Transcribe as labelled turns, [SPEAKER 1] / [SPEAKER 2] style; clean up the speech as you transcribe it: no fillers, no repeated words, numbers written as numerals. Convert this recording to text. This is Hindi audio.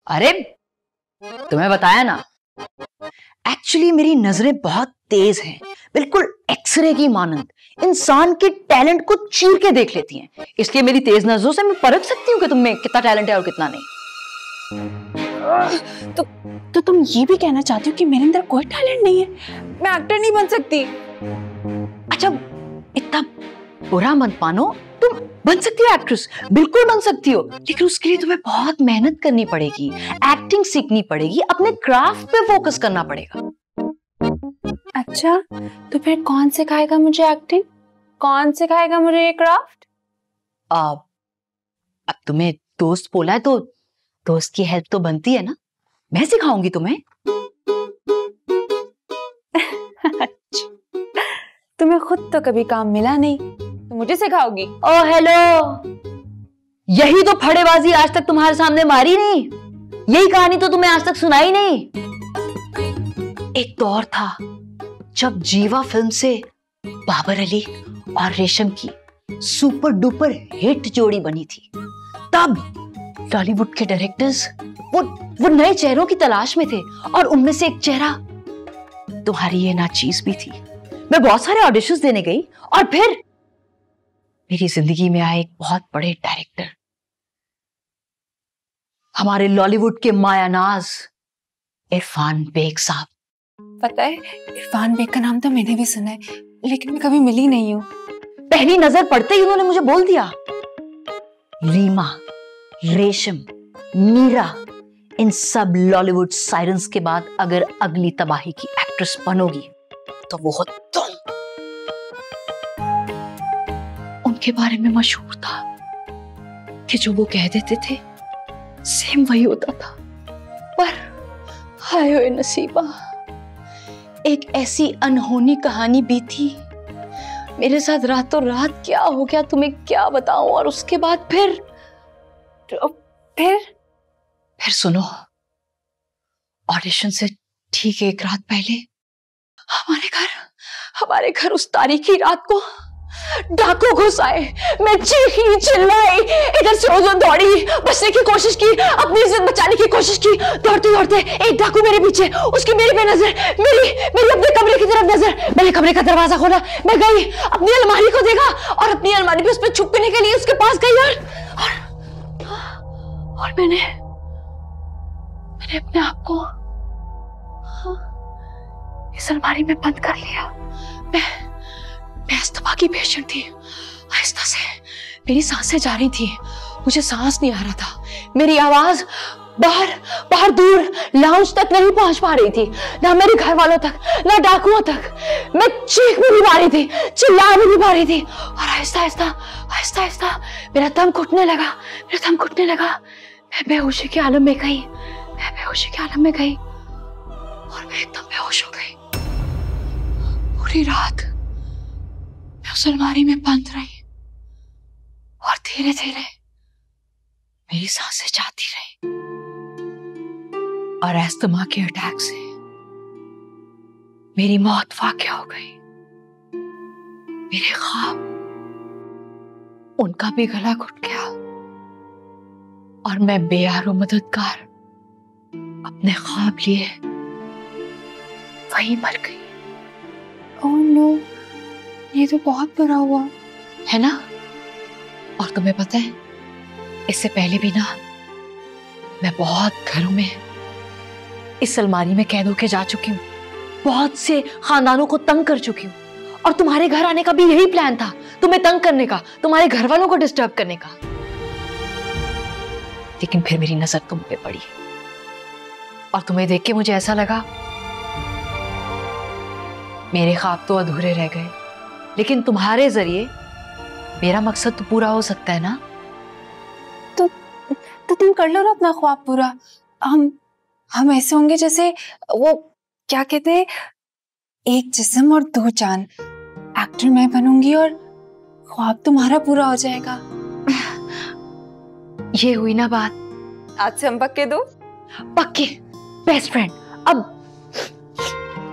[SPEAKER 1] अरे तुम्हें बताया ना, एक्चुअली मेरी नजरें बहुत तेज हैं, बिल्कुल एक्सरे की मानंद इंसान के टैलेंट को चीर के देख लेती हैं। इसलिए मेरी तेज नजरों से मैं परख सकती हूँ कि तुम में कितना टैलेंट है और कितना नहीं।
[SPEAKER 2] तो तुम ये भी कहना चाहती हो कि मेरे अंदर कोई टैलेंट नहीं है? मैं एक्टर नहीं बन सकती?
[SPEAKER 1] अच्छा, इतना बुरा मत मानो, तुम बन सकती हो एक्ट्रेस, बिल्कुल बन सकती हो, लेकिन उसके लिए तुम्हें बहुत मेहनत करनी पड़ेगी, एक्टिंग सीखनी पड़ेगी, अपने क्राफ्ट पे फोकस करना पड़ेगा।
[SPEAKER 2] अच्छा, तो फिर कौन सिखाएगा मुझे एक्टिंग? कौन सिखाएगा मुझे ये क्राफ्ट?
[SPEAKER 1] अब तुम्हें दोस्त बोला है तो दोस्त की हेल्प तो बनती है ना, मैं सिखाऊंगी तुम्हें।
[SPEAKER 2] तुम्हें खुद तो कभी काम मिला नहीं, तो मुझे सिखाओगी?
[SPEAKER 1] ओ हेलो, यही तो फड़ेबाजी आज तक तुम्हारे सामने मारी नहीं, यही कहानी तो तुम्हें आज तक सुनाई नहीं। एक दौर था जब जीवा फिल्म से बाबर अली और रेशम की सुपर डुपर हिट जोड़ी बनी थी। तब टॉलीवुड के डायरेक्टर्स वो नए चेहरों की तलाश में थे, और उनमें से एक चेहरा तुम्हारी ये नाचीज भी थी। मैं बहुत सारे ऑडिशंस देने गई, और फिर मेरी जिंदगी में आए एक बहुत बड़े डायरेक्टर, हमारे लॉलीवुड के मायानाज इरफान बेग साहब।
[SPEAKER 2] पता है, इरफान बेग का नाम तो मैंने भी सुना है, लेकिन मैं कभी मिली नहीं हूँ।
[SPEAKER 1] पहली नजर पड़ते ही उन्होंने मुझे बोल दिया, रीमा, रेशम, मीरा, इन सब लॉलीवुड साइरन्स के बाद अगर अगली तबाही की एक्ट्रेस बनोगी तो वो हो तुम। उनके बारे में मशहूर था कि जो वो कह देते थे सेम वही होता था। पर हाय ओए नसीबा, एक ऐसी अनहोनी कहानी भी थी मेरे साथ। रातों रात क्या हो गया तुम्हें क्या बताऊं। और उसके बाद फिर सुनो, ऑडिशन से ठीक एक रात पहले हमारे घर उस तारीखी रात को डाकू घुस आए। मैं चीखी चिल्लाई, इधर से उधर दौड़ी, बचने की कोशिश की, अपनी इज्जत बचाने की कोशिश की। दौड़ते दौड़ते एक डाकू मेरे पीछे, उसकी मेरे पे नजर, मेरी अपने कमरे की तरफ नजर। मैंने कमरे का दरवाजा खोला, मैं गई, अपनी अलमारी को देखा, और अपनी अलमारी पे उस पर छुपने के लिए उसके पास गई, और मैंने अपने आप को इस अलमारी में बंद कर लिया। मैं अस्थमा की पेशेंट थी। आहिस्ता से मेरी सांसें जा रही थी, मुझे सांस नहीं आ रहा था। मेरी आवाज बाहर दूर लाउंज तक नहीं पहुंच पा रही थी, ना मेरे घर वालों तक, ना डाकुओं तक। मैं चीख भी नहीं पा रही थी, चिल्ला भी नहीं पा रही थी, और आहिस्ता आहिस्ता मेरा दम घुटने लगा। मैं बेहोशी के आलम में गई, और मैं एकदम बेहोश हो गई। पूरी रात मैं उस अलमारी में बंद रही, और धीरे धीरे मेरी सांसें जाती रही, और अस्थमा के अटैक से मेरी मौत वाक़या हो गई। मेरे ख्वाब, उनका भी गला घुट गया, और मैं बेयारो मददगार अपने ख्वाब लिए वहीं मर गई।
[SPEAKER 2] ओह नो, ये तो बहुत बुरा हुआ
[SPEAKER 1] है ना। और तुम्हें पता है, इससे पहले भी ना मैं बहुत घरों में इस अलमारी में कैद होके जा चुकी हूँ, बहुत से खानदानों को तंग कर चुकी हूँ। और तुम्हारे घर आने का भी यही प्लान था, तुम्हें तंग करने का, तुम्हारे घर वालों को डिस्टर्ब करने का। लेकिन फिर मेरी नजर तुम पे पड़ी, और तुम्हें देख के मुझे ऐसा लगा मेरे ख्वाब तो अधूरे रह गए, लेकिन तुम्हारे जरिए मेरा मकसद तो पूरा हो सकता है ना।
[SPEAKER 2] तो तुम कर लो ना अपना ख्वाब पूरा। हम ऐसे होंगे जैसे वो क्या कहते हैं, एक जिस्म और दो जान। एक्टर मैं बनूंगी और ख्वाब तुम्हारा पूरा हो जाएगा।
[SPEAKER 1] ये हुई ना बात।
[SPEAKER 2] आज से हम पक्के दो।
[SPEAKER 1] पक्के बेस्ट फ्रेंड। अब